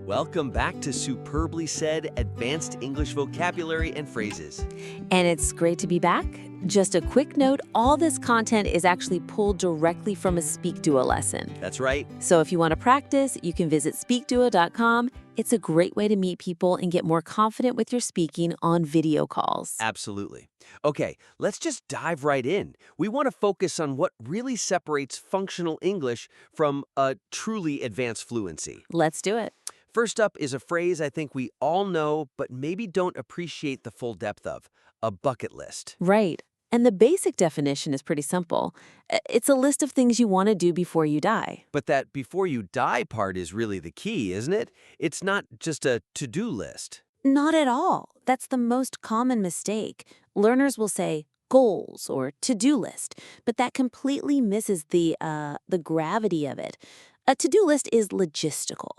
Welcome back to Superbly Said Advanced English Vocabulary and Phrases. And it's great to be back. Just a quick note, all this content is actually pulled directly from a SpeakDuo lesson. That's right. So if you want to practice, you can visit SpeakDuo.com. It's a great way to meet people and get more confident with your speaking on video calls. Absolutely. Okay, let's just dive right in. We want to focus on what really separates functional English from a truly advanced fluency. Let's do it. First up is a phrase I think we all know but maybe don't appreciate the full depth of, a bucket list. Right. And the basic definition is pretty simple. It's a list of things you want to do before you die. But that before you die part is really the key, isn't it? It's not just a to-do list. Not at all. That's the most common mistake. Learners will say goals or to-do list, but that completely misses the gravity of it. A to-do list is logistical.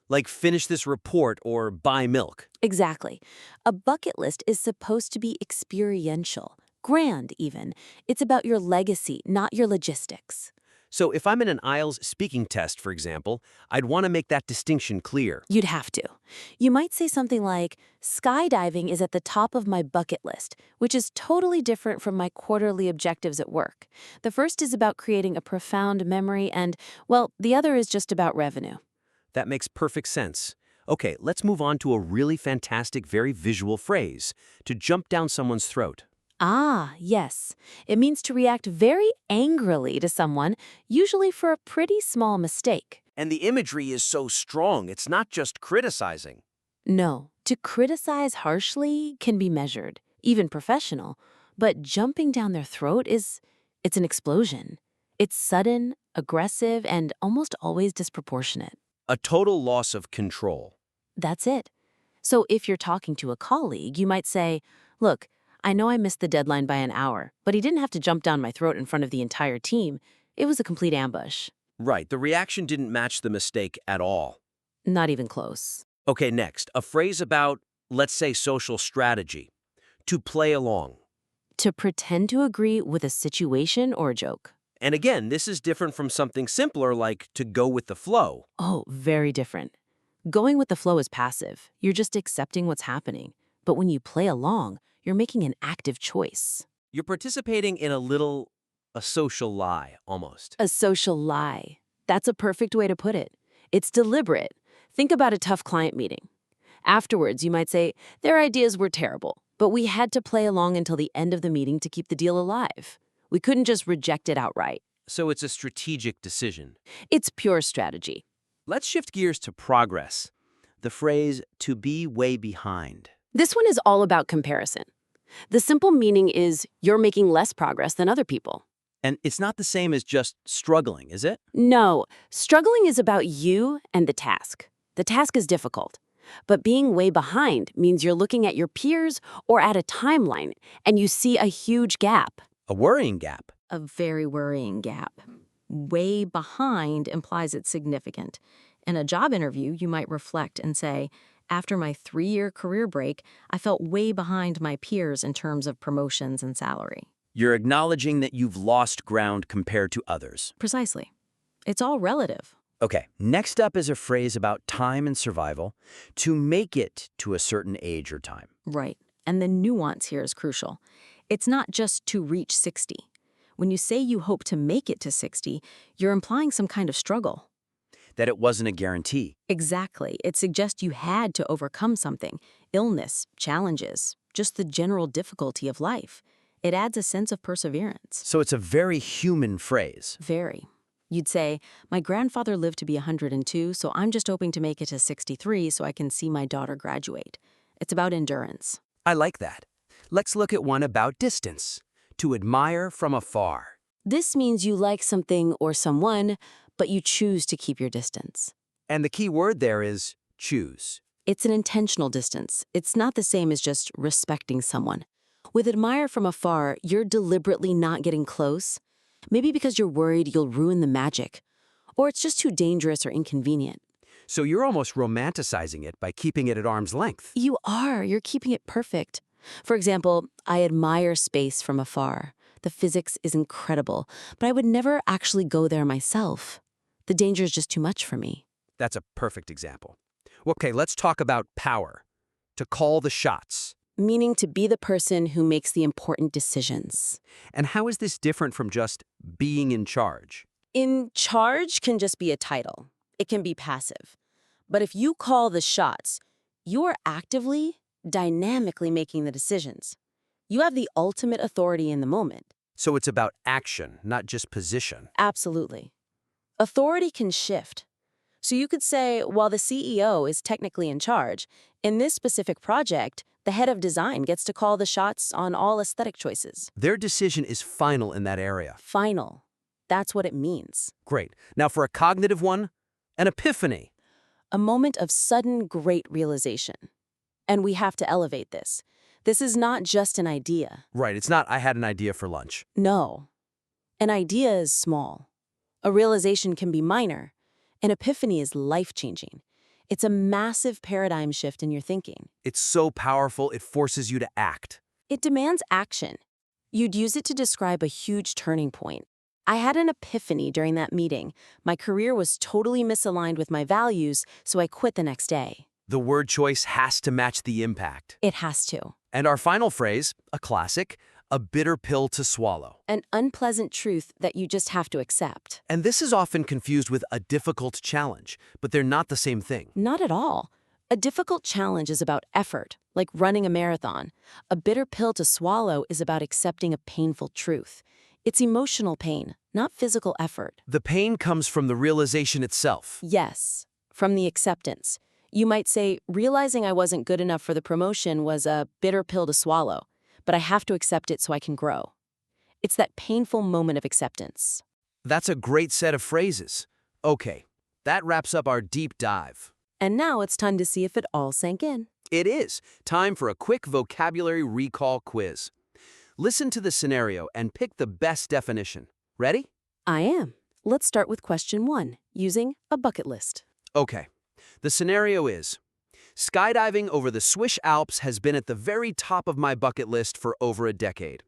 Like finish this report or buy milk. Exactly. A bucket list is supposed to be experiential, grand even. It's about your legacy, not your logistics. So if I'm in an IELTS speaking test, for example, I'd want to make that distinction clear. You'd have to. You might say something like, skydiving is at the top of my bucket list, which is totally different from my quarterly objectives at work. The first is about creating a profound memory and, well, the other is just about revenue. That makes perfect sense. Okay, let's move on to a really fantastic, very visual phrase, to jump down someone's throat. Ah, yes. It means to react very angrily to someone, usually for a pretty small mistake. And the imagery is so strong, it's not just criticizing. No, to criticize harshly can be measured, even professional, but jumping down their throat it's an explosion. It's sudden, aggressive, and almost always disproportionate. A total loss of control. That's it. So if you're talking to a colleague, you might say, look, I know I missed the deadline by an hour, but he didn't have to jump down my throat in front of the entire team. It was a complete ambush. Right, the reaction didn't match the mistake at all. Not even close. Okay, next, a phrase about, let's say, social strategy. To play along. To pretend to agree with a situation or a joke. And again, this is different from something simpler like to go with the flow. Oh, very different. Going with the flow is passive. You're just accepting what's happening. But when you play along, you're making an active choice. You're participating in a social lie, almost. A social lie. That's a perfect way to put it. It's deliberate. Think about a tough client meeting. Afterwards, you might say, their ideas were terrible, but we had to play along until the end of the meeting to keep the deal alive. We couldn't just reject it outright. So it's a strategic decision. It's pure strategy. Let's shift gears to progress. The phrase, to be way behind. This one is all about comparison. The simple meaning is you're making less progress than other people. And it's not the same as just struggling, is it? No, struggling is about you and the task. The task is difficult. But being way behind means you're looking at your peers or at a timeline, and you see a huge gap. A worrying gap. A very worrying gap. Way behind implies it's significant. In a job interview, you might reflect and say, after my 3-year career break, I felt way behind my peers in terms of promotions and salary. You're acknowledging that you've lost ground compared to others. Precisely. It's all relative. Okay, next up is a phrase about time and survival, to make it to a certain age or time. Right. And the nuance here is crucial. It's not just to reach 60. When you say you hope to make it to 60, you're implying some kind of struggle. That it wasn't a guarantee. Exactly. It suggests you had to overcome something. Illness, challenges, just the general difficulty of life. It adds a sense of perseverance. So it's a very human phrase. Very. You'd say, my grandfather lived to be 102, so I'm just hoping to make it to 63 so I can see my daughter graduate. It's about endurance. I like that. Let's look at one about distance. To admire from afar. This means you like something or someone, but you choose to keep your distance. And the key word there is choose. It's an intentional distance. It's not the same as just respecting someone. With admire from afar, you're deliberately not getting close, maybe because you're worried you'll ruin the magic, or it's just too dangerous or inconvenient. So you're almost romanticizing it by keeping it at arm's length. You are. You're keeping it perfect. For example, I admire space from afar. The physics is incredible, but I would never actually go there myself. The danger is just too much for me. That's a perfect example. Okay, let's talk about power. To call the shots. Meaning to be the person who makes the important decisions. And how is this different from just being in charge? In charge can just be a title. It can be passive. But if you call the shots, you are actively, dynamically making the decisions. You have the ultimate authority in the moment. So it's about action, not just position. Absolutely. Authority can shift. So you could say, while the CEO is technically in charge, in this specific project, the head of design gets to call the shots on all aesthetic choices. Their decision is final in that area. Final. That's what it means. Great. Now for a cognitive one, an epiphany. A moment of sudden great realization. And we have to elevate this. This is not just an idea. Right, it's not I had an idea for lunch. No. An idea is small. A realization can be minor. An epiphany is life-changing. It's a massive paradigm shift in your thinking. It's so powerful, it forces you to act. It demands action. You'd use it to describe a huge turning point. I had an epiphany during that meeting. My career was totally misaligned with my values, so I quit the next day. The word choice has to match the impact. It has to. And our final phrase, a classic, a bitter pill to swallow. An unpleasant truth that you just have to accept. And this is often confused with a difficult challenge, but they're not the same thing. Not at all. A difficult challenge is about effort, like running a marathon. A bitter pill to swallow is about accepting a painful truth. It's emotional pain, not physical effort. The pain comes from the realization itself. Yes, from the acceptance. You might say, realizing I wasn't good enough for the promotion was a bitter pill to swallow, but I have to accept it so I can grow. It's that painful moment of acceptance. That's a great set of phrases. Okay, that wraps up our deep dive. And now it's time to see if it all sank in. It is time for a quick vocabulary recall quiz. Listen to the scenario and pick the best definition. Ready? I am. Let's start with question 1, using a bucket list. Okay. The scenario is, skydiving over the Swiss Alps has been at the very top of my bucket list for over a decade.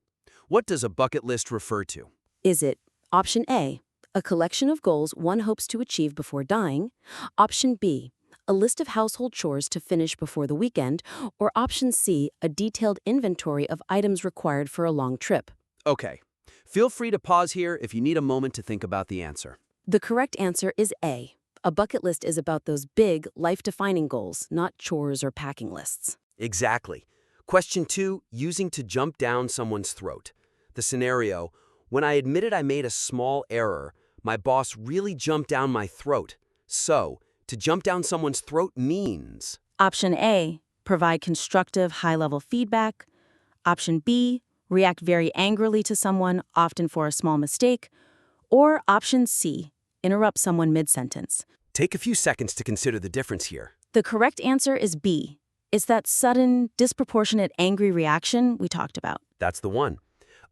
What does a bucket list refer to? Is it option A, a collection of goals one hopes to achieve before dying? Option B, a list of household chores to finish before the weekend? Or option C, a detailed inventory of items required for a long trip? Okay. Feel free to pause here if you need a moment to think about the answer. The correct answer is A. A bucket list is about those big, life-defining goals, not chores or packing lists. Exactly. Question 2, using to jump down someone's throat. The scenario, when I admitted I made a small error, my boss really jumped down my throat. So, to jump down someone's throat means... Option A, provide constructive, high-level feedback. Option B, react very angrily to someone, often for a small mistake. Or option C, interrupt someone mid-sentence. Take a few seconds to consider the difference here. The correct answer is B. It's that sudden, disproportionate, angry reaction we talked about. That's the one.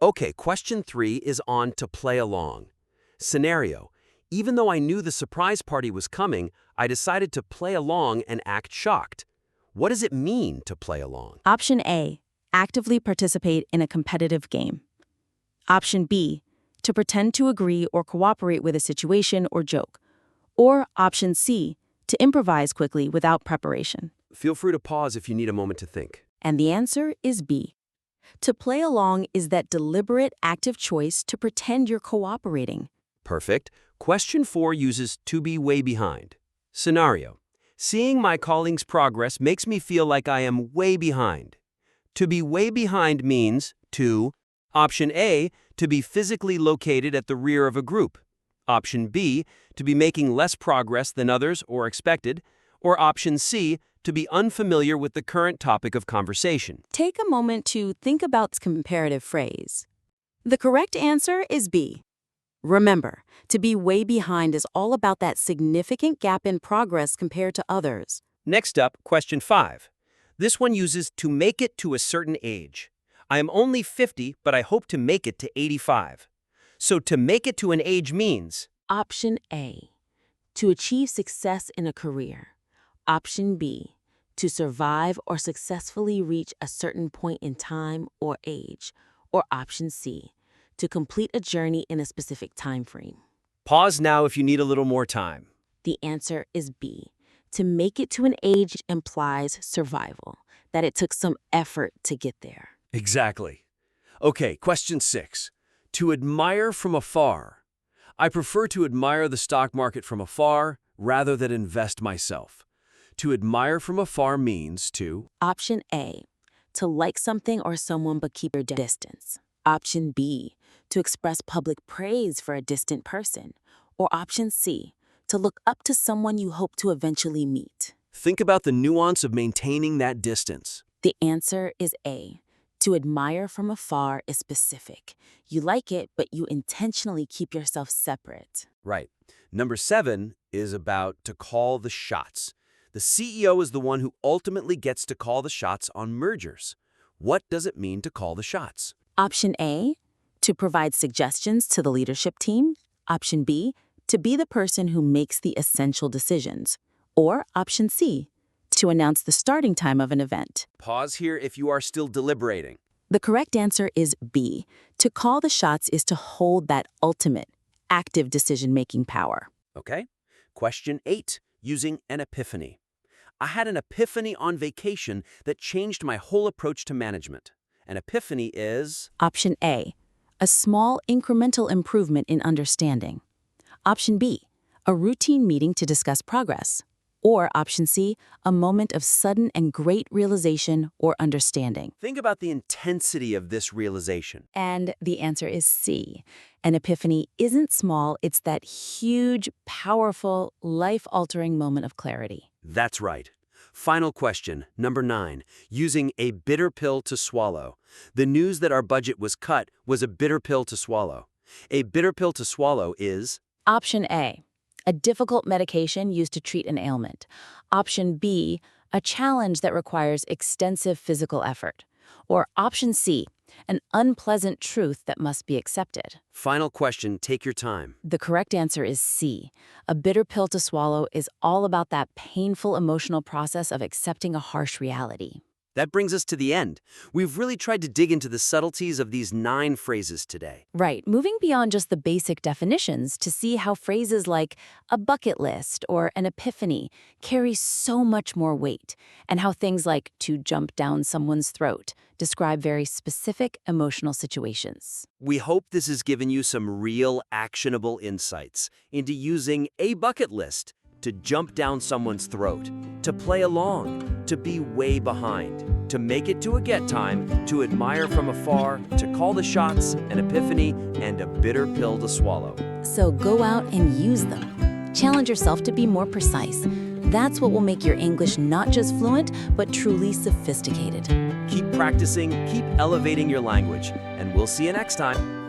Okay, question 3 is on to play along. Scenario, even though I knew the surprise party was coming, I decided to play along and act shocked. What does it mean to play along? Option A, actively participate in a competitive game. Option B, to pretend to agree or cooperate with a situation or joke. Or option C, to improvise quickly without preparation. Feel free to pause if you need a moment to think. And the answer is B. To play along is that deliberate, active choice to pretend you're cooperating. Perfect. Question 4 uses to be way behind. Scenario, seeing my colleague's progress makes me feel like I am way behind. To be way behind means to, option A, to be physically located at the rear of a group. Option B, to be making less progress than others or expected. Or option C, to be unfamiliar with the current topic of conversation. Take a moment to think about this comparative phrase. The correct answer is B. Remember, to be way behind is all about that significant gap in progress compared to others. Next up, question 5. This one uses to make it to a certain age. I am only 50, but I hope to make it to 85. So to make it to an age means... Option A, to achieve success in a career. Option B, to survive or successfully reach a certain point in time or age. Or option C, to complete a journey in a specific time frame. Pause now if you need a little more time. The answer is B, To make it to an age implies survival, that it took some effort to get there. Exactly. Okay, question 6. To admire from afar. I prefer to admire the stock market from afar rather than invest myself. To admire from afar means to Option A, to like something or someone but keep your distance. Option B, to express public praise for a distant person. Or option C, to look up to someone you hope to eventually meet. think about the nuance of maintaining that distance. The answer is A. To admire from afar is specific. You like it, but you intentionally keep yourself separate. Right. Number 7 is about to call the shots. The CEO is the one who ultimately gets to call the shots on mergers. What does it mean to call the shots? Option A, to provide suggestions to the leadership team. Option B, to be the person who makes the essential decisions. Or option C, to announce the starting time of an event. Pause here if you are still deliberating. The correct answer is B. To call the shots is to hold that ultimate, active decision-making power. Okay. Question 8, using an epiphany. I had an epiphany on vacation that changed my whole approach to management. An epiphany is Option A, a small incremental improvement in understanding. Option B, a routine meeting to discuss progress. Or option C, a moment of sudden and great realization or understanding. Think about the intensity of this realization. And the answer is C. An epiphany isn't small, it's that huge, powerful, life-altering moment of clarity. That's right. Final question, number 9, using a bitter pill to swallow. The news that our budget was cut was a bitter pill to swallow. A bitter pill to swallow is Option A, a difficult medication used to treat an ailment. Option B, a challenge that requires extensive physical effort. Or option C, an unpleasant truth that must be accepted. Final question, take your time. The correct answer is C. A bitter pill to swallow is all about that painful emotional process of accepting a harsh reality. That brings us to the end. We've really tried to dig into the subtleties of these 9 phrases today. Right, moving beyond just the basic definitions to see how phrases like a bucket list or an epiphany carry so much more weight, and how things like to jump down someone's throat describe very specific emotional situations. We hope this has given you some real actionable insights into using a bucket list to jump down someone's throat, to play along, to be way behind, to make it to a get time, to admire from afar, to call the shots, an epiphany, and a bitter pill to swallow. So go out and use them. Challenge yourself to be more precise. That's what will make your English not just fluent, but truly sophisticated. Keep practicing, keep elevating your language, and we'll see you next time.